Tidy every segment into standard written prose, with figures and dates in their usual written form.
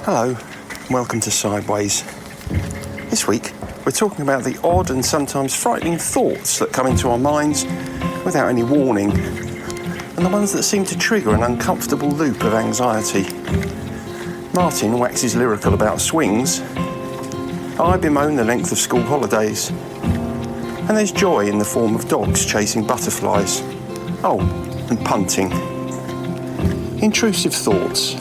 Hello, welcome to Sideways. This week, we're talking about the odd and sometimes frightening thoughts that come into our minds without any warning, and the ones that seem to trigger an uncomfortable loop of anxiety. Martin waxes lyrical about swings. I bemoan the length of school holidays. And there's joy in the form of dogs chasing butterflies. Oh, and punting. Intrusive thoughts.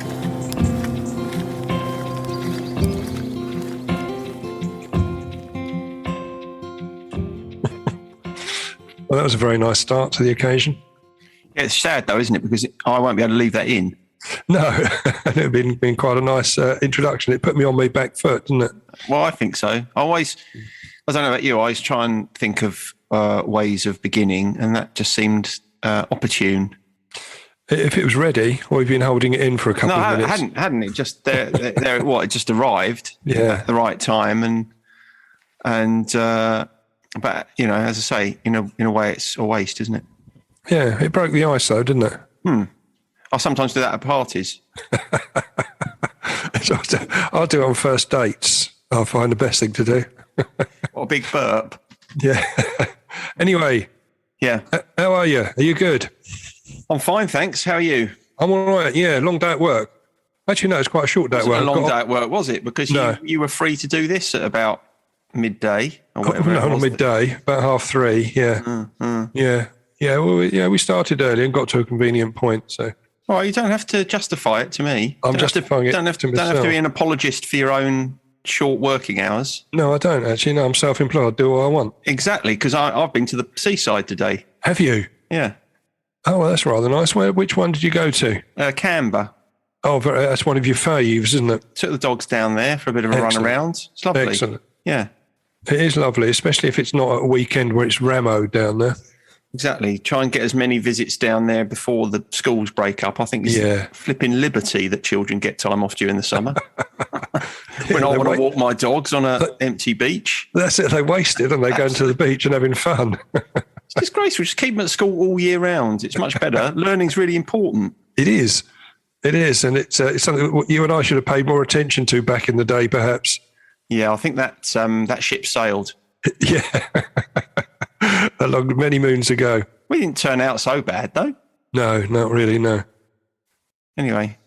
Well, that was a very nice start to the occasion. Yeah, it's sad though, isn't it? Because I won't be able to leave that in. No, it had been quite a nice introduction. It put me on my back foot, didn't it? Well, I think so. I don't know about you, I always try and think of ways of beginning, and that just seemed opportune. If it was ready, or you've been holding it in for a couple of minutes. No, hadn't it? Just there it just arrived at the right time, but you know, as I say, in a way, it's a waste, isn't it? Yeah, it broke the ice though, didn't it? I sometimes do that at parties. I'll do it on first dates. I'll find the best thing to do. What a big burp. Yeah. Anyway. Yeah. How are you? Are you good? I'm fine, thanks. How are you? I'm all right. Yeah, long day at work. Actually, no, it's quite a short day at work. It wasn't a long day at work, was it? Because you were free to do this at about midday or whatever. No, not midday, about 3:30. Yeah. Yeah. Well, we started early and got to a convenient point. So. All right, you don't have to justify it to me. I'm justifying it to myself. Don't have to be an apologist for your own short working hours. No, I don't actually. No, I'm self-employed. I do what I want. Exactly, because I've been to the seaside today. Have you? Yeah. Oh, well, that's rather nice. Which one did you go to? Canberra. Oh, that's one of your faves, isn't it? Took the dogs down there for a bit of a run around. It's lovely. Excellent. Yeah. It is lovely, especially if it's not a weekend where it's rammed down there. Exactly. Try and get as many visits down there before the schools break up. I think it's flipping liberty that children get time off during the summer. When I want to walk my dogs on an empty beach. That's it. They waste it and they go into the beach and having fun. It's disgraceful. Just keep them at school all year round. It's much better. Learning's really important. It is. It is. And it's something that you and I should have paid more attention to back in the day, perhaps. Yeah, I think that ship sailed. Yeah. Along many moons ago. We didn't turn out so bad, though. No, not really, no. Anyway.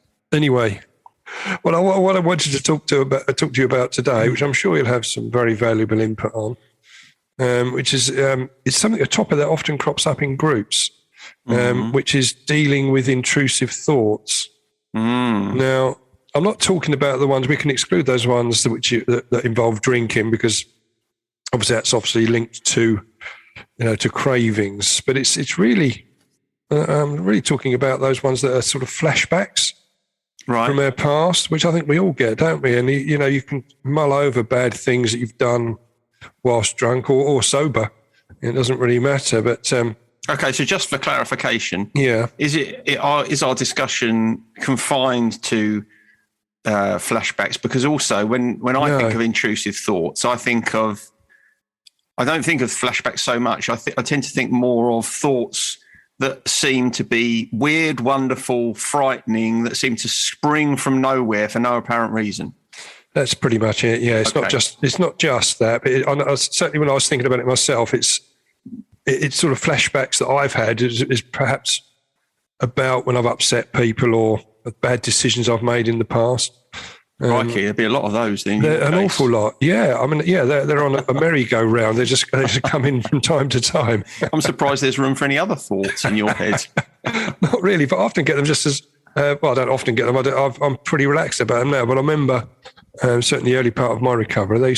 Well, what I wanted to talk to you about today, which I'm sure you'll have some very valuable input on, which is it's something, a topic that often crops up in groups, which is dealing with intrusive thoughts. Now, I'm not talking about the ones, we can exclude those ones that involve drinking, because obviously linked to cravings, but it's really, I'm really talking about those ones that are sort of flashbacks from our past, which I think we all get, don't we? And you can mull over bad things that you've done whilst drunk or sober. It doesn't really matter, but okay. So just for clarification, is our discussion confined to flashbacks? Because also when I think of intrusive thoughts, I don't think of flashbacks so much. I tend to think more of thoughts that seem to be weird, wonderful, frightening, that seem to spring from nowhere for no apparent reason. That's pretty much it. Yeah, it's not just that. But certainly, when I was thinking about it myself, it's sort of flashbacks that I've had is perhaps about when I've upset people or bad decisions I've made in the past. Crikey, there'd be a lot of those then. An awful lot. Yeah, I mean, they're on a merry-go-round. They just come in from time to time. I'm surprised there's room for any other thoughts in your head. Not really, but I often get them just as I don't often get them. I'm pretty relaxed about them now. But I remember certainly the early part of my recovery, they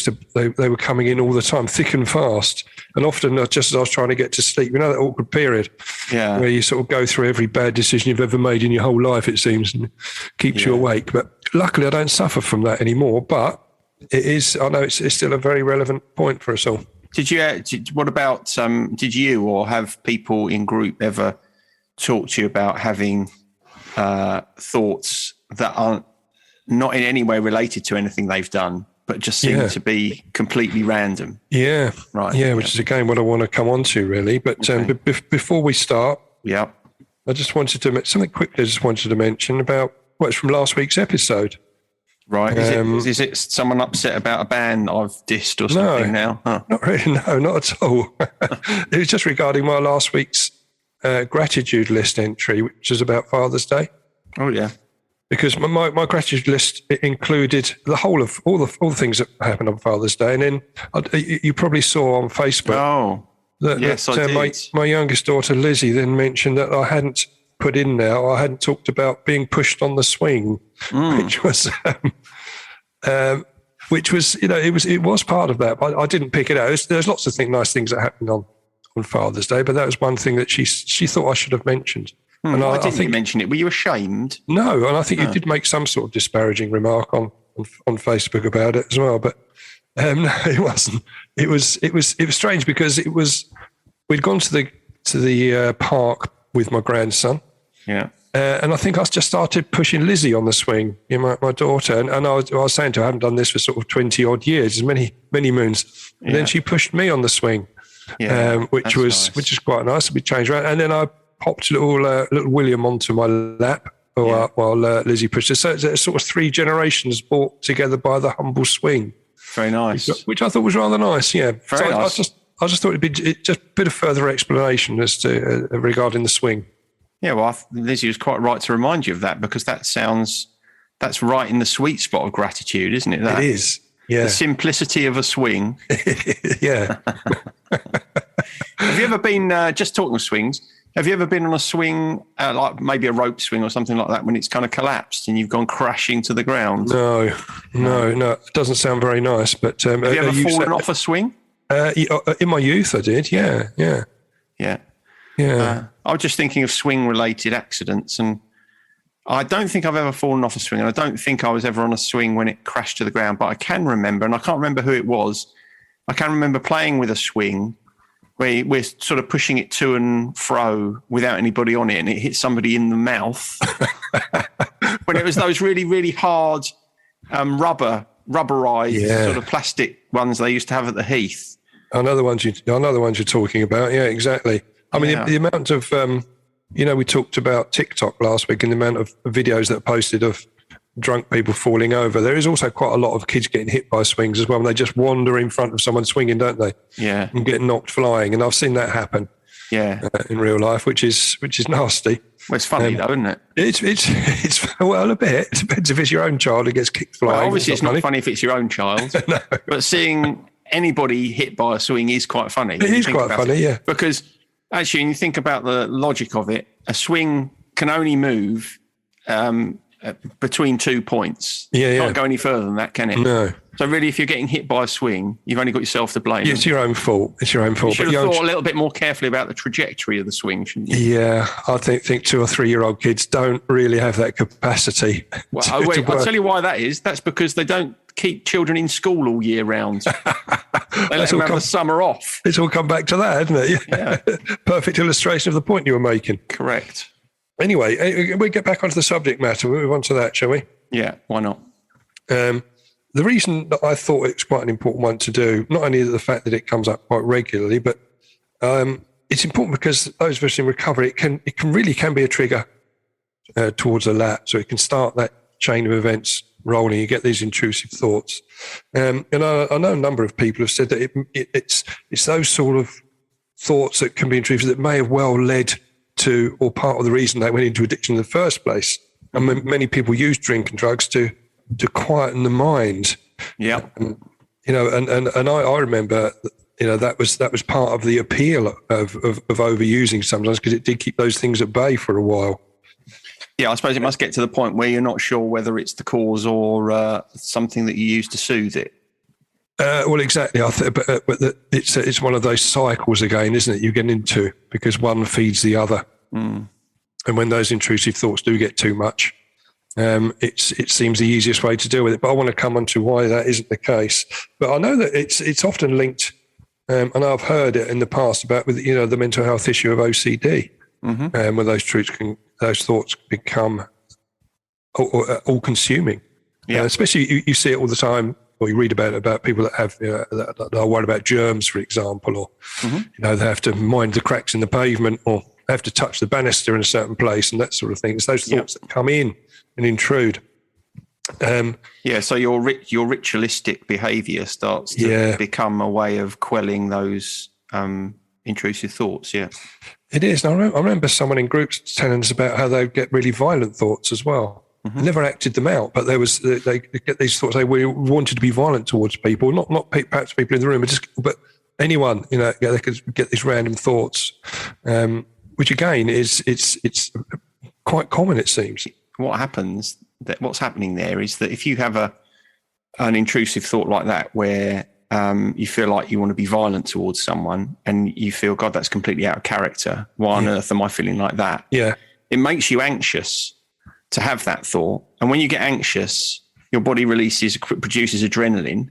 were coming in all the time, thick and fast, and often just as I was trying to get to sleep. You know, that awkward period, where you sort of go through every bad decision you've ever made in your whole life, it seems, and keeps you awake. But luckily, I don't suffer from that anymore. But it is. I know it's still a very relevant point for us all. Did you or have people in group ever talk to you about having thoughts that aren't not in any way related to anything they've done, but just seem to be completely random? Yeah. Right. Yeah, which is again what I want to come on to really. But before we start, I just wanted to something quickly. I just wanted to mention about what's from last week's episode. Right. Is it someone upset about a band I've dissed or something now? Huh. Not really. No, not at all. It was just regarding my last week's gratitude list entry, which was about Father's Day. Oh, yeah. Because my gratitude list included the whole of all the things that happened on Father's Day. And then you probably saw on Facebook that my youngest daughter, Lizzie, then mentioned that I hadn't put in there, I hadn't talked about being pushed on the swing, which was, it was part of that, but I didn't pick it out. There's lots of nice things that happened on Father's Day, but that was one thing that she thought I should have mentioned. And I think you mentioned it. Were you ashamed? No, and I think you did make some sort of disparaging remark on Facebook about it as well. But no, it wasn't. It was strange because we'd gone to the park with my grandson. Yeah. And I think I just started pushing Lizzie on the swing, my daughter. And I was saying to her, I haven't done this for sort of 20 odd years, many moons. And then she pushed me on the swing, which is quite nice. We changed around. And then I popped little William onto my lap while Lizzie pushed us. So it's sort of 3 generations brought together by the humble swing. Very nice. Which I thought was rather nice, yeah. Very nice. I just thought it'd be just a bit of further explanation as to regarding the swing. Yeah, well, Lizzie was quite right to remind you of that because that's right in the sweet spot of gratitude, isn't it? It is, yeah. The simplicity of a swing. Yeah. Have you ever been, just talking of swings, have you ever been on a swing, like maybe a rope swing or something like that, when it's kind of collapsed and you've gone crashing to the ground? No. It doesn't sound very nice. But have you ever fallen off a swing? In my youth, I did. Yeah. I was just thinking of swing-related accidents, and I don't think I've ever fallen off a swing, and I don't think I was ever on a swing when it crashed to the ground. But I can remember, and I can't remember who it was. I can remember playing with a swing where we're sort of pushing it to and fro without anybody on it, and it hit somebody in the mouth. When it was those really, really hard rubberized sort of plastic ones they used to have at the Heath. I know the ones you're talking about. Yeah, exactly. I mean, the amount of, we talked about TikTok last week and the amount of videos that are posted of drunk people falling over. There is also quite a lot of kids getting hit by swings as well. And they just wander in front of someone swinging, don't they? Yeah. And get knocked flying. And I've seen that happen. Yeah. In real life, which is nasty. Well, it's funny though, isn't it? It's well, a bit. It depends if it's your own child who gets kicked flying. Well, obviously, it's not funny if it's your own child. No. But seeing anybody hit by a swing is quite funny. It is quite funny, yeah. Because actually, when you think about the logic of it, a swing can only move between 2 points. Yeah. Can't go any further than that, can it? No. So really, if you're getting hit by a swing, you've only got yourself to blame. Yeah, it's your own fault. You should have thought a little bit more carefully about the trajectory of the swing, shouldn't you? Yeah, I think 2 or 3 year old kids don't really have that capacity. Well, I'll tell you why that is. That's because they don't keep children in school all year round. They let them have the summer off. It's all come back to that, hasn't it? Yeah. Perfect illustration of the point you were making. Correct. Anyway, we get back onto the subject matter. We'll move on to that, shall we? Yeah, why not? The reason that I thought it's quite an important one to do, not only the fact that it comes up quite regularly, but it's important because those of us in recovery, it really can be a trigger towards a lapse, so it can start that chain of events rolling. You get these intrusive thoughts, and I know a number of people have said that it's those sort of thoughts that can be intrusive that may have well led to, or part of the reason they went into addiction in the first place. And many people use drink and drugs to quieten the mind. Yeah. And I remember, that was part of the appeal of overusing sometimes, because it did keep those things at bay for a while. Yeah, I suppose it must get to the point where you're not sure whether it's the cause or something that you use to soothe it. Well, exactly. But it's one of those cycles again, isn't it? You get into, because one feeds the other. Mm. And when those intrusive thoughts do get too much, it seems the easiest way to deal with it. But I want to come on to why that isn't the case. But I know that it's often linked, and I've heard it in the past about the mental health issue of OCD, where those thoughts become all-consuming. Yeah. Especially you see it all the time, or you read about people that have that are worried about germs, for example, or they have to mind the cracks in the pavement, or have to touch the banister in a certain place, and that sort of thing. It's those thoughts that come in and intrude. So your ritualistic behaviour starts to become a way of quelling those intrusive thoughts. Yeah, it is. And I remember someone in groups telling us about how they get really violent thoughts as well. They never acted them out, but they get these thoughts. They wanted to be violent towards people, not perhaps people in the room, but anyone. They could get these random thoughts, which again it's quite common, it seems. What's happening there is that if you have an intrusive thought like that, where you feel like you want to be violent towards someone, and you feel, God, that's completely out of character. Why on earth am I feeling like that? Yeah, it makes you anxious to have that thought, and when you get anxious, your body produces adrenaline,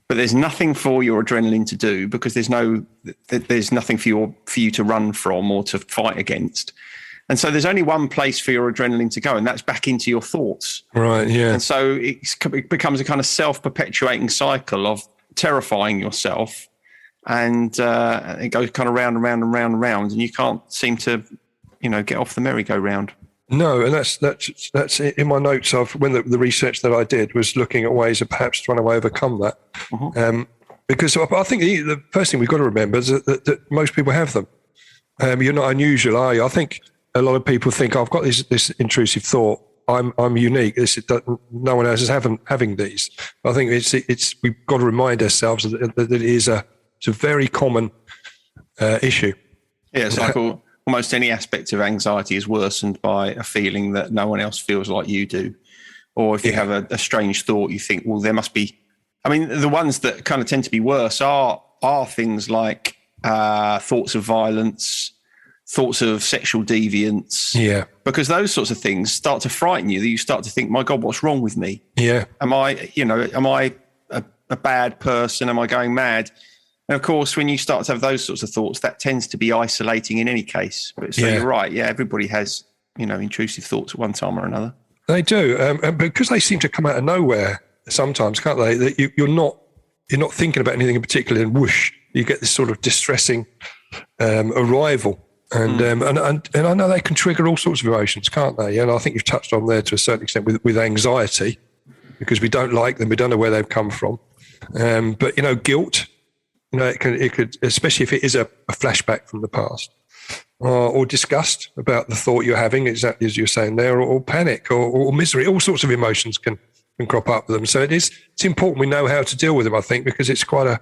but there's nothing for your adrenaline to do because there's nothing for you to run from or to fight against. And so there's only one place for your adrenaline to go, and that's back into your thoughts. Right, yeah. And so it becomes a kind of self-perpetuating cycle of terrifying yourself, and it goes kind of round and round and round and round, and you can't seem to, get off the merry-go-round. No, and that's in my notes of when the research that I did was looking at ways of perhaps trying to overcome that. Because I think the first thing we've got to remember is that most people have them. You're not unusual, are you? I think a lot of people think, I've got this intrusive thought. I'm unique. No one else is having these. I think it's we've got to remind ourselves that it is it's a very common issue. Yeah, it's like almost any aspect of anxiety is worsened by a feeling that no one else feels like you do. Or if you have a strange thought, you think, well, there must be. I mean, the ones that kind of tend to be worse are things like thoughts of violence, thoughts of sexual deviance. Yeah. Because those sorts of things start to frighten you. That you start to think, my God, what's wrong with me? Yeah. Am I a bad person? Am I going mad? And of course, when you start to have those sorts of thoughts, that tends to be isolating in any case. So you're right. Yeah, everybody has, intrusive thoughts at one time or another. They do, and because they seem to come out of nowhere sometimes, can't they? That you're not thinking about anything in particular, and whoosh, you get this sort of distressing arrival. And I know they can trigger all sorts of emotions, can't they? And I think you've touched on there to a certain extent with anxiety, because we don't like them, we don't know where they've come from. But guilt. It could, especially if it is a flashback from the past, or disgust about the thought you're having, exactly as you're saying there, or panic, or misery. All sorts of emotions can crop up with them. So it's important we know how to deal with them, I think, because it's quite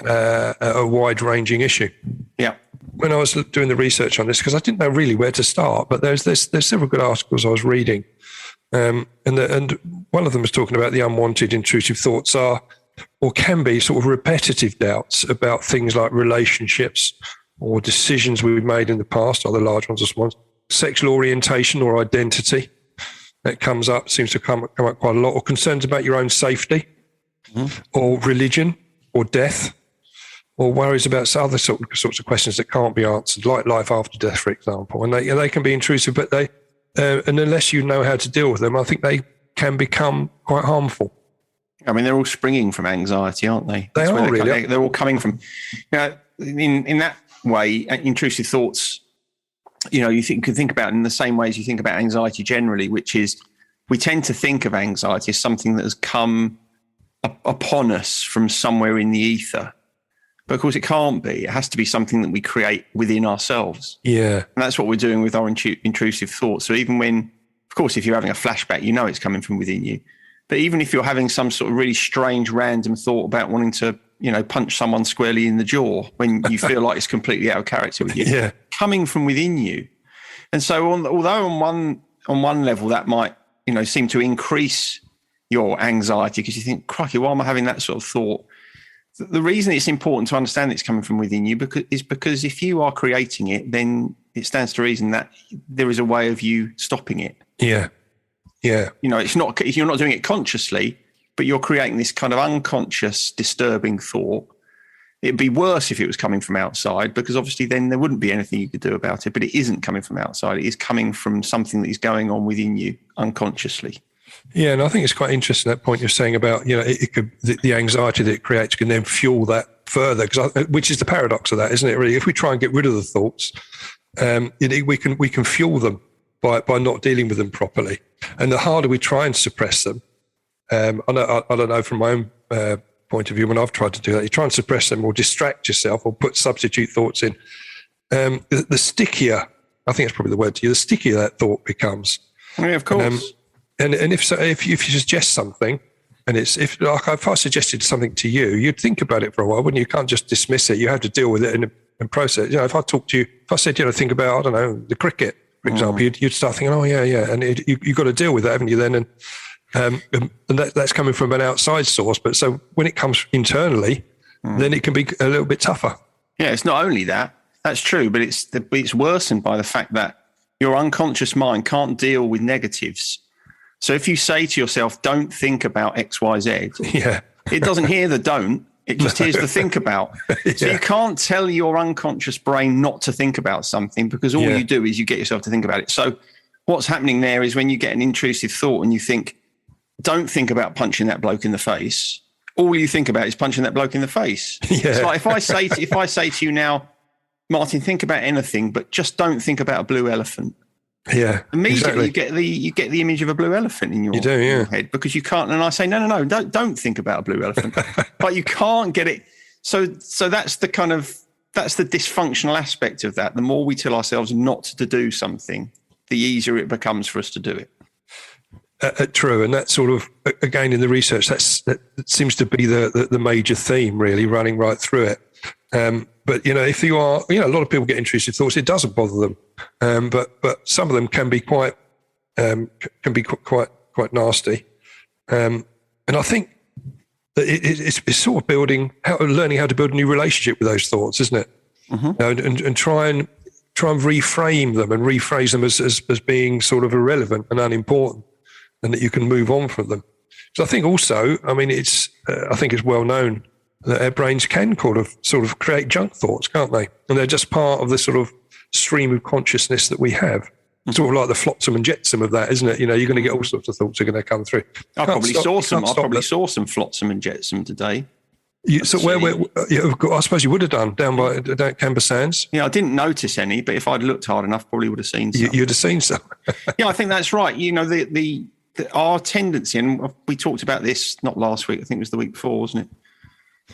a wide-ranging issue. Yeah. When I was doing the research on this, because I didn't know really where to start, but there's several good articles I was reading, and one of them was talking about the unwanted intrusive thoughts are, or can be, sort of repetitive doubts about things like relationships or decisions we've made in the past, either large ones or small ones, sexual orientation or identity. That seems to come up quite a lot, or concerns about your own safety, or religion or death, or worries about other sorts of questions that can't be answered, like life after death, for example. And they can be intrusive, but and unless you know how to deal with them, I think they can become quite harmful. I mean, they're all springing from anxiety, aren't they? They are really. They're all coming from, in that way, intrusive thoughts, you could think about it in the same way as you think about anxiety generally, which is we tend to think of anxiety as something that has come upon us from somewhere in the ether. But of course it can't be. It has to be something that we create within ourselves. Yeah. And that's what we're doing with our intrusive thoughts. So even when, of course, if you're having a flashback, it's coming from within you. But even if you're having some sort of really strange, random thought about wanting to, punch someone squarely in the jaw when you feel like it's completely out of character with you, coming from within you. And so although on one level that might, seem to increase your anxiety because you think, crikey, why am I having that sort of thought? The reason it's important to understand it's coming from within you is because if you are creating it, then it stands to reason that there is a way of you stopping it. Yeah. Yeah. It's not, if you're not doing it consciously, but you're creating this kind of unconscious, disturbing thought. It'd be worse if it was coming from outside, because obviously then there wouldn't be anything you could do about it, but it isn't coming from outside. It is coming from something that is going on within you unconsciously. Yeah. And I think it's quite interesting, that point you're saying about, it could, the anxiety that it creates can then fuel that further, which is the paradox of that, isn't it? Really, if we try and get rid of the thoughts, we can fuel them by not dealing with them properly. And the harder we try and suppress them, I don't know from my own point of view when I've tried to do that. You try and suppress them or distract yourself or put substitute thoughts in. The stickier, I think it's probably the word to you, the stickier that thought becomes. Yeah, of course. And if you suggest something, and if I suggested something to you, you'd think about it for a while, wouldn't you? You can't just dismiss it. You have to deal with it and process. If I talk to you, if I said, think about, I don't know, the cricket, for example, you'd start thinking, oh yeah, and you've got to deal with that, haven't you? Then and that's coming from an outside source. But so when it comes internally, then it can be a little bit tougher. Yeah, it's not only that. That's true, but it's worsened by the fact that your unconscious mind can't deal with negatives. So if you say to yourself, don't think about X, Y, Z, it doesn't hear the don't, it just hears the think about. So you can't tell your unconscious brain not to think about something because all you do is you get yourself to think about it. So what's happening there is when you get an intrusive thought and you think, don't think about punching that bloke in the face, all you think about is punching that bloke in the face. It's like if I say to you now, Martin, think about anything, but just don't think about a blue elephant. Yeah, immediately you get the image of a blue elephant in your head because you can't. And I say, no, don't think about a blue elephant, but you can't get it. So that's the dysfunctional aspect of that. The more we tell ourselves not to do something, the easier it becomes for us to do it. True, and that sort of, again in the research, that seems to be the major theme really running right through it. But if you are, a lot of people get intrusive thoughts. It doesn't bother them, but some of them can be quite nasty. And I think that it's sort of learning how to build a new relationship with those thoughts, isn't it? Mm-hmm. And try and reframe them and rephrase them as being sort of irrelevant and unimportant, and that you can move on from them. So I think also, I think it's well known that our brains can sort of create junk thoughts, can't they? And they're just part of the sort of stream of consciousness that we have. Mm-hmm. Sort of like the flotsam and jetsam of that, isn't it? You're going to get all sorts of thoughts are going to come through. I probably saw some flotsam and jetsam today. I suppose you would have done down by Camber Sands. Yeah, I didn't notice any, but if I'd looked hard enough, probably would have seen some. You'd have seen some. Yeah, I think that's right. Our tendency, and we talked about this not last week, I think it was the week before, wasn't it?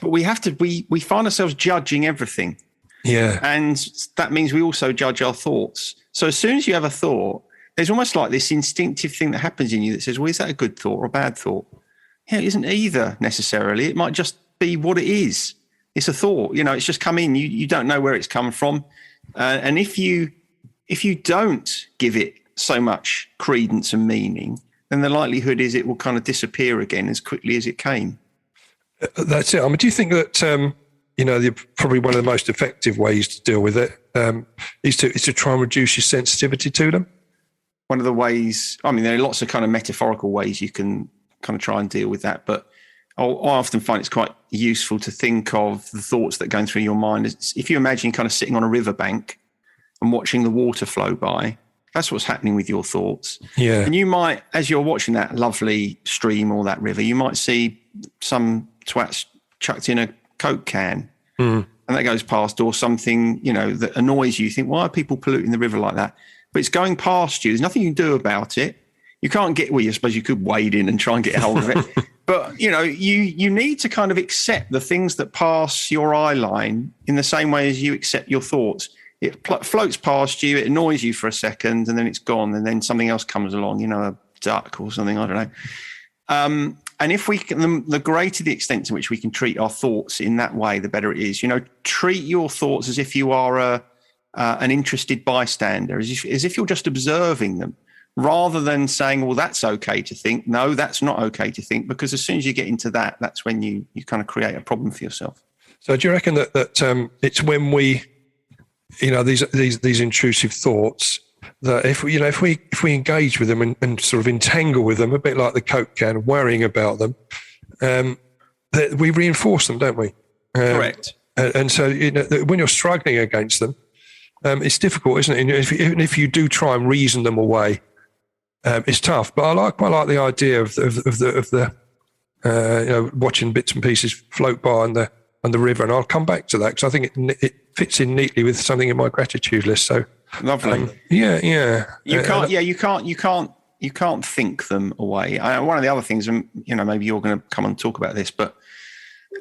But we find ourselves judging everything. Yeah. And that means we also judge our thoughts. So as soon as you have a thought, there's almost like this instinctive thing that happens in you that says, well, is that a good thought or a bad thought? Yeah, it isn't either necessarily. It might just be what it is. It's a thought. It's just come in. You don't know where it's come from. And if you don't give it so much credence and meaning, then the likelihood is it will kind of disappear again as quickly as it came. That's it. Do you think that probably one of the most effective ways to deal with it is to try and reduce your sensitivity to them? One of the ways, there are lots of kind of metaphorical ways you can kind of try and deal with that, but I often find it's quite useful to think of the thoughts that are going through your mind. If you imagine kind of sitting on a riverbank and watching the water flow by, that's what's happening with your thoughts. Yeah. And you might, as you're watching that lovely stream or that river, you might see some twats chucked in a Coke can and that goes past, or something, that annoys you. You think, why are people polluting the river like that? But it's going past you. There's nothing you can do about it. You can't I suppose you could wade in and try and get hold of it. But, you need to kind of accept the things that pass your eye line in the same way as you accept your thoughts. It floats past you, it annoys you for a second, and then it's gone, and then something else comes along, a duck or something, I don't know. And if we can, the greater the extent to which we can treat our thoughts in that way, the better it is. Treat your thoughts as if you are an interested bystander, as if you're just observing them, rather than saying, well, that's okay to think. No, that's not okay to think, because as soon as you get into that, that's when you kind of create a problem for yourself. So do you reckon that it's when we, these intrusive thoughts, that if we engage with them and sort of entangle with them, a bit like the Coke can, worrying about them, that we reinforce them, don't we? Correct. And so when you're struggling against them, it's difficult, isn't it? And if you do try and reason them away, it's tough. But I quite like the idea of the watching bits and pieces float by on the river, and I'll come back to that because I think it fits in neatly with something in my gratitude list. So lovely. Yeah. You can't you can't think them away. One of the other things, and maybe you're going to come and talk about this, but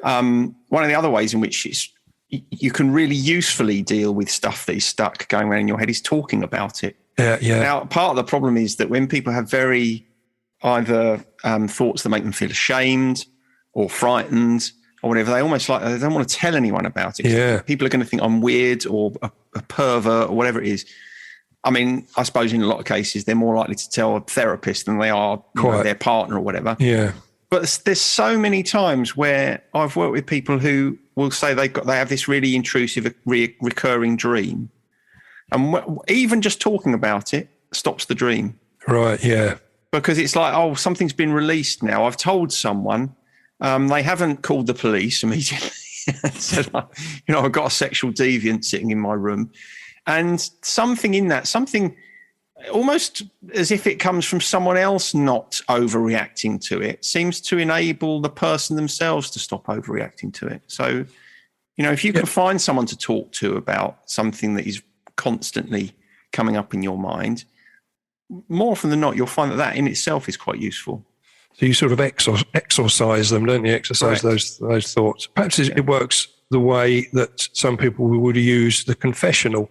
one of the other ways in which you can really usefully deal with stuff that is stuck going around in your head is talking about it. Yeah. Now, part of the problem is that when people have very either thoughts that make them feel ashamed or frightened or whatever, they almost like they don't want to tell anyone about it. Yeah. People are going to think I'm weird or a pervert or whatever it is. I mean, I suppose in a lot of cases they're more likely to tell a therapist than they are their partner or whatever. Yeah. But there's so many times where I've worked with people who will say they have this really intrusive, recurring dream, and even just talking about it stops the dream. Right. Yeah. Because it's like, oh, something's been released now. I've told someone. They haven't called the police immediately and said, I've got a sexual deviant sitting in my room, and something in that, something almost as if it comes from someone else not overreacting to it, seems to enable the person themselves to stop overreacting to it. So, if you can find someone to talk to about something that is constantly coming up in your mind, more often than not, you'll find that in itself is quite useful. So you sort of exorcise them, don't you? Exercise those thoughts. Perhaps it works the way that some people would use the confessional.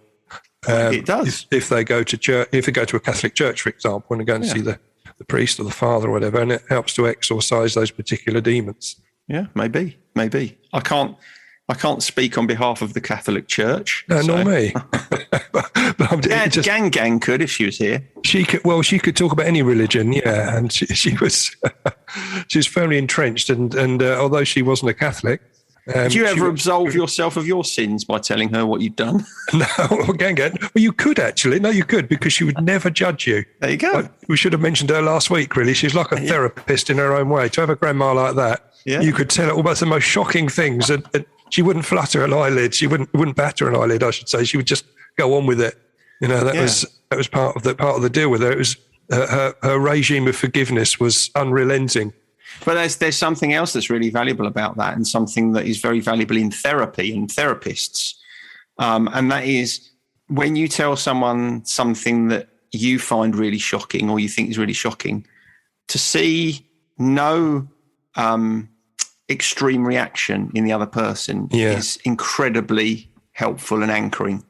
It does. If they go to church, if they go to a Catholic church, for example, and they go and see the priest or the father or whatever, and it helps to exorcise those particular demons. Yeah, maybe. I can't speak on behalf of the Catholic Church. No, not me. but Gang could if she was here. She could talk about any religion, yeah. And she was firmly entrenched, and although she wasn't a Catholic. Did you ever absolve yourself of your sins by telling her what you'd done? No, gang. Well, you could actually. No, you could, because she would never judge you. There you go. We should have mentioned her last week, really. She's like a therapist in her own way. To have a grandma like that, you could tell her almost the most shocking things, and she wouldn't flutter an eyelid. She wouldn't batter an eyelid, I should say. She would just go on with it. That was part of the deal with her. It was her regime of forgiveness was unrelenting. But there's something else that's really valuable about that, and something that is very valuable in therapy and therapists. And that is when you tell someone something that you find really shocking or you think is really shocking, to see no extreme reaction in the other person is incredibly helpful and anchoring.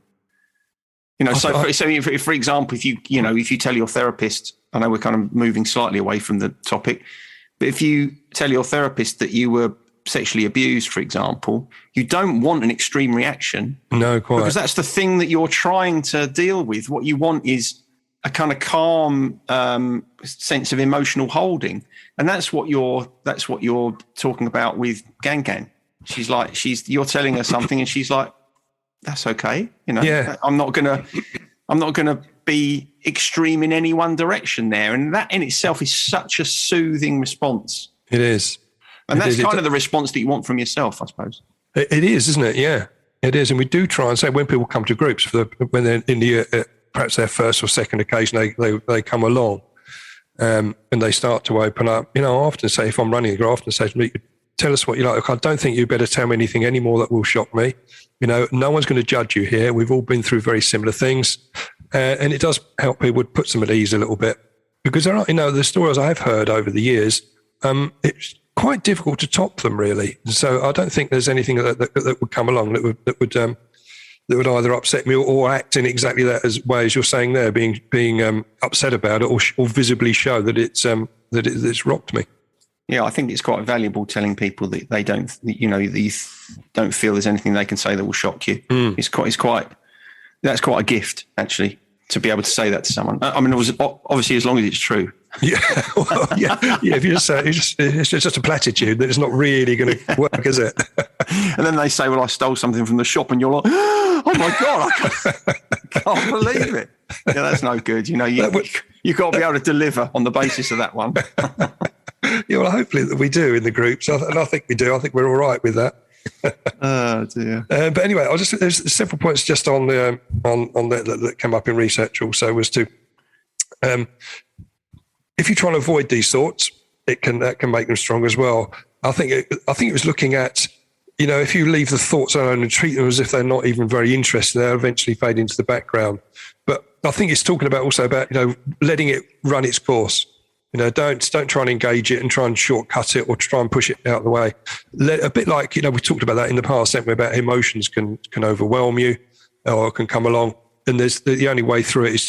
So for example, if you tell your therapist, I know we're kind of moving slightly away from the topic, but if you tell your therapist that you were sexually abused, for example, you don't want an extreme reaction. No, quite. Because that's the thing that you're trying to deal with. What you want is a kind of calm sense of emotional holding. And that's what you're talking about with Gang. You're telling her something and she's like, that's okay. I'm not gonna be extreme in any one direction there. And that in itself is such a soothing response. It is. And that's kind of the response that you want from yourself, I suppose. It is, isn't it? Yeah, it is. And we do try and say when people come to groups, when they're in the perhaps their first or second occasion, they come along and they start to open up. I often say, if I'm running a group, I often say to me, tell us what you like. I don't think you better tell me anything anymore that will shock me. No one's going to judge you here. We've all been through very similar things. And it does help people put them at ease a little bit, because there are, the stories I've heard over the years, it's quite difficult to top them, really. So I don't think there's anything that would come along that would either upset me or act in exactly that way as you're saying there, being upset about it or visibly show that it's rocked me. Yeah, I think it's quite valuable telling people that they don't, that you don't feel there's anything they can say that will shock you. That's quite a gift, actually, to be able to say that to someone. I mean, it was obviously as long as it's true. Yeah, if you just say it's just a platitude, that it's not really going to work, is it? And then they say, well, I stole something from the shop, and you're like, oh my God, I can't believe it. Yeah, that's no good. You've got to be able to deliver on the basis of that one. Yeah, well, hopefully that we do in the groups, and I think we do. I think we're all right with that. Oh dear. But anyway, there's several points just on that came up in research. Also, was to if you try and avoid these thoughts, that can make them strong as well. I think it was looking at, if you leave the thoughts alone and treat them as if they're not even very interesting, they'll eventually fade into the background. But I think it's talking about also about, letting it run its course. Don't try and engage it and try and shortcut it or try and push it out of the way. A bit like, we talked about that in the past, haven't we, about emotions can overwhelm you or can come along. And there's the only way through it is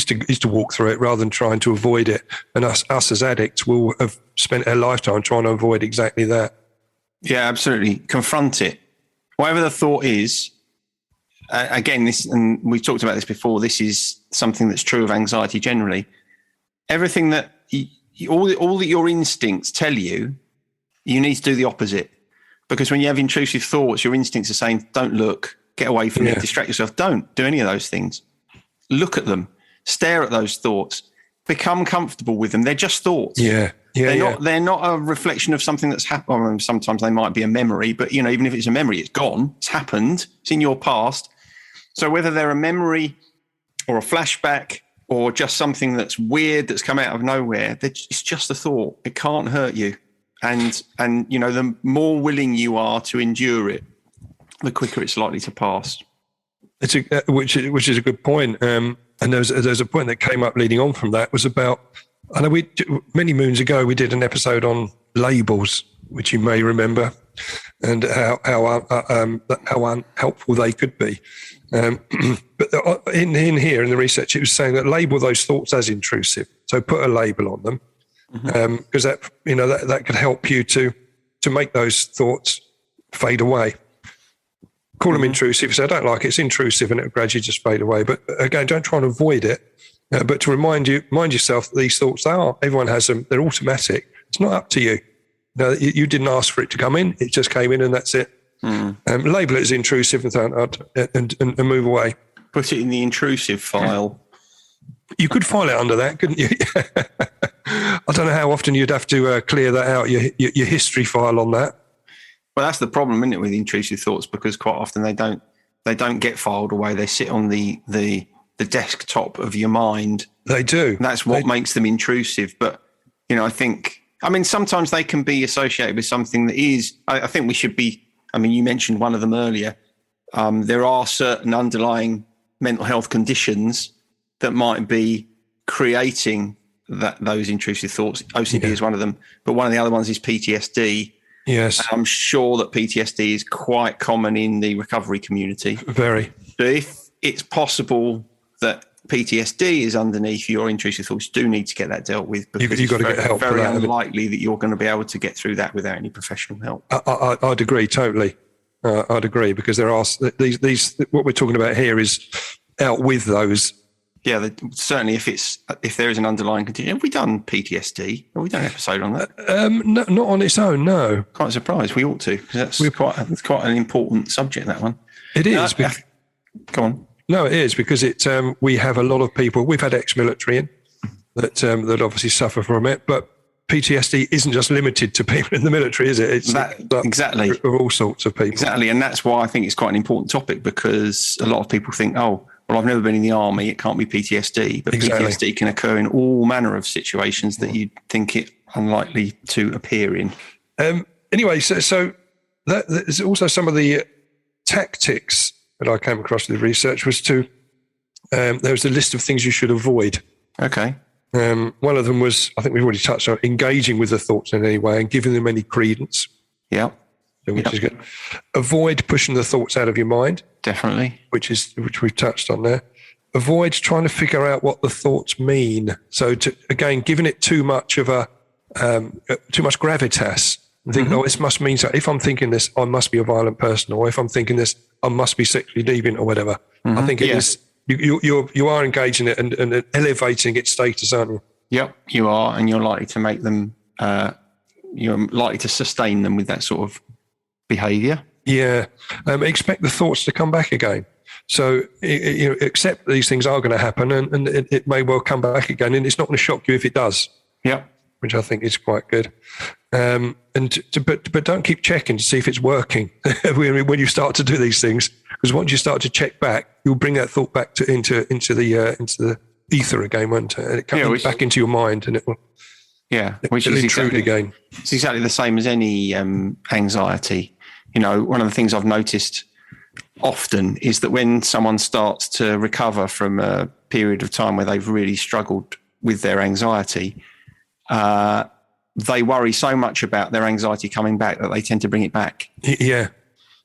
to walk through it rather than trying to avoid it. And us as addicts will have spent our lifetime trying to avoid exactly that. Yeah, absolutely. Confront it. Whatever the thought is, again, and we've talked about this before, this is something that's true of anxiety generally. Everything that all that your instincts tell you, you need to do the opposite. Because when you have intrusive thoughts, your instincts are saying, don't look, get away from it, distract yourself. Don't do any of those things. Look at them, stare at those thoughts, become comfortable with them. They're just thoughts. They're not a reflection of something that's happened. Sometimes they might be a memory, but even if it's a memory, it's gone, it's happened, it's in your past. So whether they're a memory or a flashback or just something that's weird that's come out of nowhere, it's just a thought. It can't hurt you. And the more willing you are to endure it, the quicker it's likely to pass. Which is a good point. And there's a point that came up leading on from that was about, I know many moons ago we did an episode on labels, which you may remember, and how unhelpful they could be. But in here in the research, it was saying that label those thoughts as intrusive. So put a label on them, because that could help you to make those thoughts fade away. Call them intrusive. So I don't like it. It's intrusive, and it'll gradually just fade away. But again, don't try and avoid it. But to remind yourself that these thoughts, everyone has them. They're automatic. It's not up to you. You didn't ask for it to come in. It just came in, and that's it. Label it as intrusive and move away. Put it in the intrusive file. You could file it under that, couldn't you? I don't know how often you'd have to clear that out, your history file on that. Well, that's the problem, isn't it, with intrusive thoughts? Because quite often they don't get filed away. They sit on the desktop of your mind. They do. And that's what makes them intrusive. But sometimes they can be associated with something that is. I think we should be. You mentioned one of them earlier. There are certain underlying mental health conditions that might be creating those intrusive thoughts. OCD is one of them, but one of the other ones is PTSD. Yes. And I'm sure that PTSD is quite common in the recovery community. Very. But if it's possible that PTSD is underneath your intrusive thoughts, you do need to get that dealt with, because you've got to get help. It's very unlikely that you're going to be able to get through that without any professional help. I'd agree totally. I'd agree, because there are these. What we're talking about here is out with those. Yeah, certainly. If there is an underlying condition, have we done PTSD? Have we done an episode on that? No, not on its own. No. Quite surprised. We ought to, because that's quite an important subject. That one. It is. Go on. No, it is, because we have a lot of people. We've had ex-military in that obviously suffer from it, but PTSD isn't just limited to people in the military, is it? It's exactly of all sorts of people. Exactly, and that's why I think it's quite an important topic, because a lot of people think, oh, well, I've never been in the army, it can't be PTSD, but PTSD can occur in all manner of situations that you'd think it unlikely to appear in. Anyway, so there's also some of the tactics that I came across in the research was there was a list of things you should avoid. Okay. One of them was, I think we've already touched on, engaging with the thoughts in any way and giving them any credence. Yeah. Which is good. Avoid pushing the thoughts out of your mind. Definitely. Which we've touched on there. Avoid trying to figure out what the thoughts mean. So again, giving it too much of too much gravitas. Think, this must mean so. If I'm thinking this, I must be a violent person, or if I'm thinking this, I must be sexually deviant, or whatever. I think it is. You are engaging it and elevating its status, aren't you? Yep, you are, and you're likely to make them. You're likely to sustain them with that sort of behaviour. Yeah, expect the thoughts to come back again. So accept these things are going to happen, and it may well come back again, and it's not going to shock you if it does. Yep. Which I think is quite good. But don't keep checking to see if it's working when you start to do these things, because once you start to check back, you'll bring that thought back into the ether again, won't it? It comes back into your mind, and it will. Yeah, which is exactly again. It's exactly the same as any anxiety. One of the things I've noticed often is that when someone starts to recover from a period of time where they've really struggled with their anxiety, they worry so much about their anxiety coming back that they tend to bring it back. Yeah.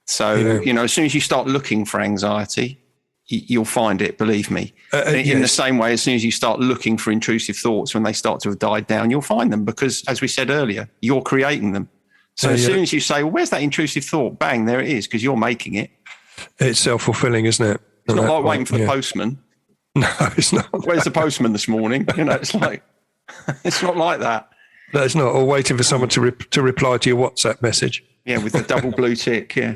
So, as soon as you start looking for anxiety, you'll find it, believe me. In the same way, as soon as you start looking for intrusive thoughts, when they start to have died down, you'll find them because, as we said earlier, you're creating them. So as soon as you say, well, where's that intrusive thought? Bang, there it is, because you're making it. It's self-fulfilling, isn't it? It's not like waiting for the postman. No, it's not. Where's the postman this morning? It's like, it's not like that. No, it's not. Or waiting for someone to reply to your WhatsApp message. Yeah, with the double blue tick, yeah.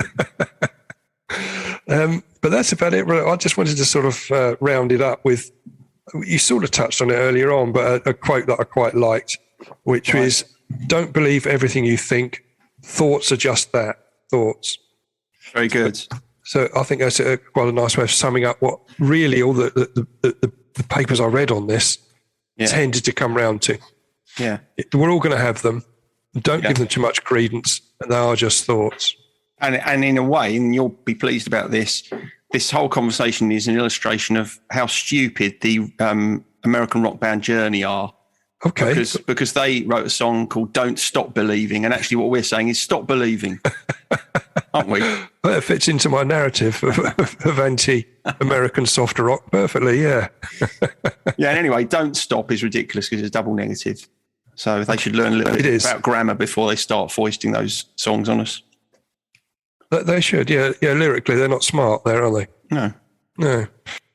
But that's about it. I just wanted to sort of round it up with, you sort of touched on it earlier on, but a quote that I quite liked, which is, don't believe everything you think. Thoughts are just that, thoughts. Very good. So I think that's quite a nice way of summing up what really all the papers I read on this tended to come round to. Yeah. We're all going to have them. Don't give them too much credence. And they are just thoughts. And in a way, and you'll be pleased about this whole conversation is an illustration of how stupid the American rock band Journey are. Okay. Because they wrote a song called Don't Stop Believing. And actually what we're saying is stop believing. Aren't we? Well, it fits into my narrative of anti-American soft rock perfectly, yeah. Yeah, and anyway, don't stop is ridiculous because it's double negative. So they should learn a little bit about grammar before they start foisting those songs on us. They should, yeah. Lyrically, they're not smart there, are they? No.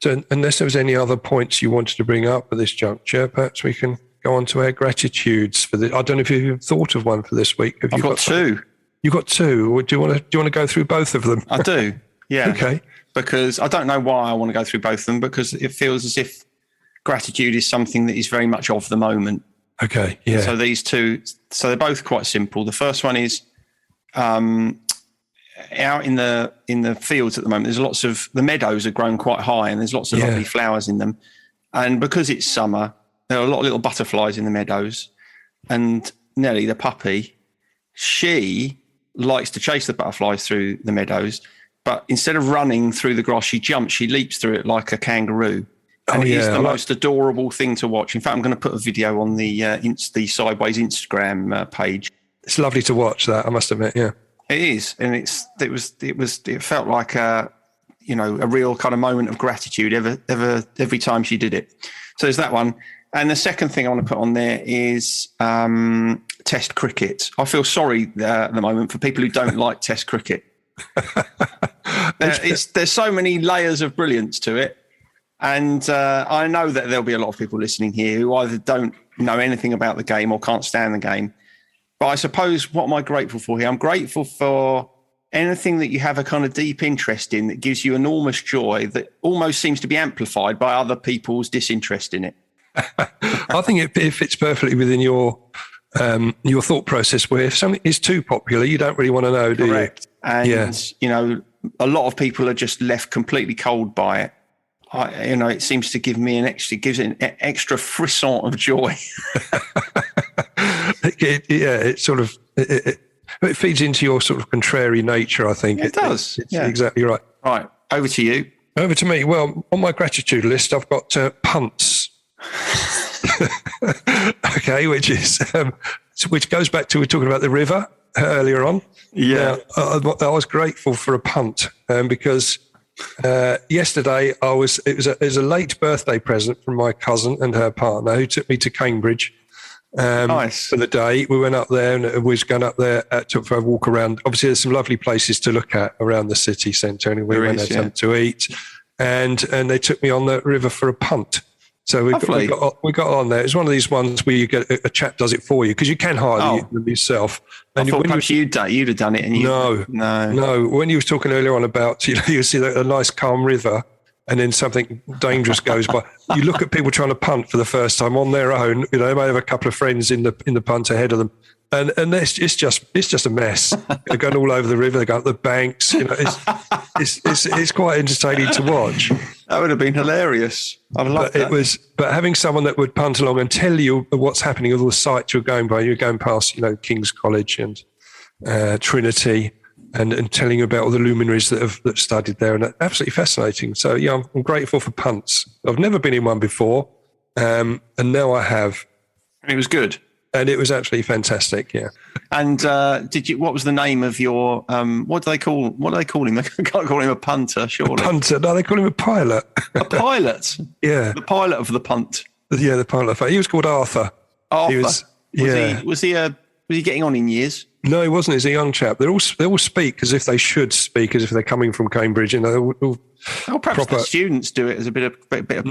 So unless there was any other points you wanted to bring up at this juncture, perhaps we can go on to our gratitudes for this. I don't know if you've thought of one for this week. I've got two. You've got two. Do you want to go through both of them? I do, yeah. Okay. Because I don't know why I want to go through both of them, because it feels as if gratitude is something that is very much of the moment. Okay, yeah. So these two, they're both quite simple. The first one is out in the fields at the moment, there's lots of, the meadows are grown quite high and there's lots of lovely flowers in them. And because it's summer, there are a lot of little butterflies in the meadows. And Nellie, the puppy, she likes to chase the butterflies through the meadows, but instead of running through the grass, she leaps through it like a kangaroo. And it is the most adorable thing to watch. In fact, I'm going to put a video on the Sideways Instagram page. It's lovely to watch that, I must admit, yeah. It is, and it felt like a real kind of moment of gratitude every time she did it. So there's that one. And the second thing I want to put on there is Test cricket. I feel sorry at the moment for people who don't like Test cricket. There's so many layers of brilliance to it. And I know that there'll be a lot of people listening here who either don't know anything about the game or can't stand the game. But I suppose what am I grateful for here? I'm grateful for anything that you have a kind of deep interest in that gives you enormous joy that almost seems to be amplified by other people's disinterest in it. I think it fits perfectly within your thought process, where if something is too popular, you don't really want to know, do you? Correct. And, a lot of people are just left completely cold by it. It seems to give me gives it an extra frisson of joy. It feeds into your sort of contrary nature, I think. It does. It's exactly right. Right, over to you. Over to me. Well, on my gratitude list, I've got punts. Okay, which goes back to, we were talking about the river earlier on. Yeah. I was grateful for a punt because yesterday it was a late birthday present from my cousin and her partner who took me to Cambridge nice. For the day. We went up there and we was going up there for a walk around. Obviously, there's some lovely places to look at around the city centre, and we went there something to eat, and they took me on the river for a punt. So we got on there. It's one of these ones where you get a chap does it for you because you can hire them yourself. And I thought perhaps you'd have done it. And no. When you was talking earlier on about you see a nice calm river, and then something dangerous goes by. You look at people trying to punt for the first time on their own. They may have a couple of friends in the punt ahead of them, and it's just a mess. They're going all over the river. They go up the banks. It's quite entertaining to watch. That would have been hilarious. I love that. But having someone that would punt along and tell you what's happening with all the sites you're going by. You're going past, King's College and Trinity, and telling you about all the luminaries that have studied there, and absolutely fascinating. So yeah, I'm grateful for punts. I've never been in one before, and now I have. And it was good. And it was absolutely fantastic, yeah. And what was the name of your, what do they call him? They can't call him a punter, surely. A punter? No, they call him a pilot. A pilot? Yeah. The pilot of the punt. Yeah, the pilot. He was called Arthur. Arthur? Was he getting on in years? No, he wasn't. He's a young chap. They all speak as if they should speak, as if they're coming from Cambridge. You know, perhaps the students do it as a bit of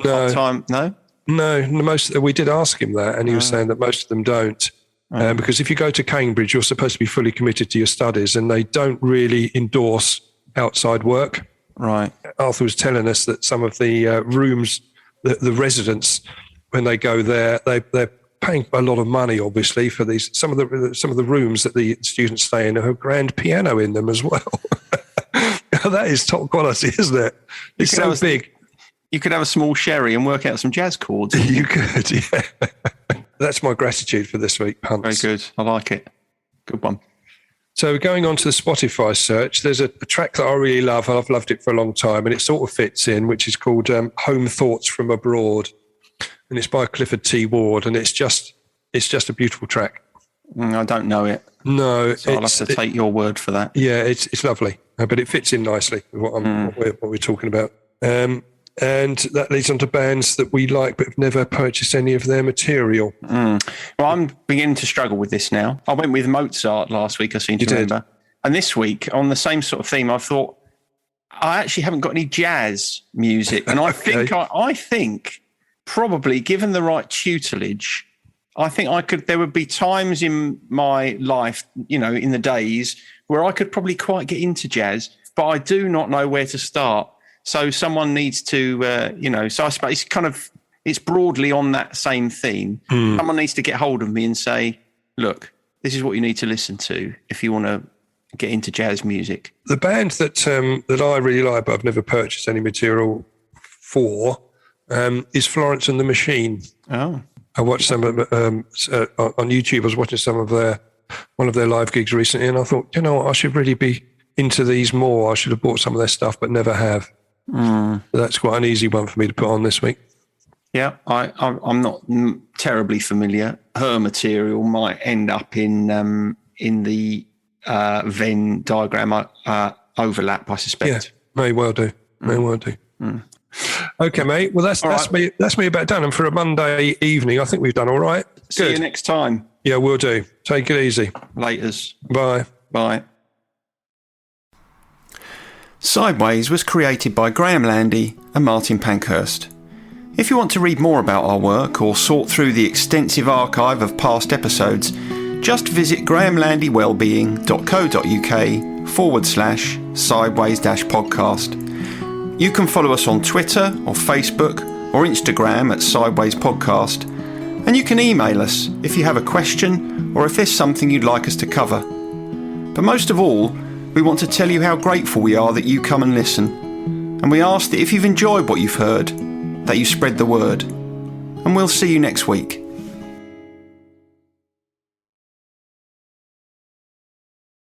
part-time, no? No, we did ask him that, and he was saying that most of them don't. Because if you go to Cambridge, you're supposed to be fully committed to your studies, and they don't really endorse outside work. Right. Arthur was telling us that some of the rooms, the residents, when they go there, they're paying a lot of money, obviously, for these. Some of the rooms that the students stay in have a grand piano in them as well. That is top quality, isn't it? It's so big. You could have a small sherry and work out some jazz chords. You could, yeah. That's my gratitude for this week, punts. Very good. I like it. Good one. So going on to the Spotify search, there's a track that I really love, and I've loved it for a long time, and it sort of fits in, which is called Home Thoughts from Abroad. And it's by Clifford T. Ward, and it's just a beautiful track. I don't know it. No. So I'll have to take your word for that. Yeah, it's lovely, but it fits in nicely with what we're talking about. And that leads on to bands that we like but have never purchased any of their material. Well, I'm beginning to struggle with this now. I went with Mozart last week, I seem to remember. And this week, on the same sort of theme, I thought, I actually haven't got any jazz music. And I think I think probably, given the right tutelage, I think there would be times in my life, in the days, where I could probably quite get into jazz, but I do not know where to start. So someone needs to, so I suppose it's broadly on that same theme. Someone needs to get hold of me and say, look, this is what you need to listen to if you want to get into jazz music. The band that I really like, but I've never purchased any material for, is Florence and the Machine. Oh. I watched some of on YouTube. I was watching one of their live gigs recently, and I thought, I should really be into these more. I should have bought some of their stuff, but never have. That's quite an easy one for me to put on this week. Yeah, I'm not terribly familiar. Her material might end up in the Venn diagram overlap, I suspect. Yeah, may well do. Okay, mate. Well, that's me about done. And for a Monday evening, I think we've done all right. See you next time. Yeah, we'll do. Take it easy. Laters. Bye. Bye. Sideways was created by Graham Landy and Martin Pankhurst. If you want to read more about our work or sort through the extensive archive of past episodes, just visit grahamlandy-wellbeing.co.uk/sideways-podcast. You can follow us on Twitter or Facebook or Instagram at Sideways Podcast, and you can email us if you have a question or if there's something you'd like us to cover. But most of all, we want to tell you how grateful we are that you come and listen, and we ask that if you've enjoyed what you've heard, that you spread the word. And we'll see you next week.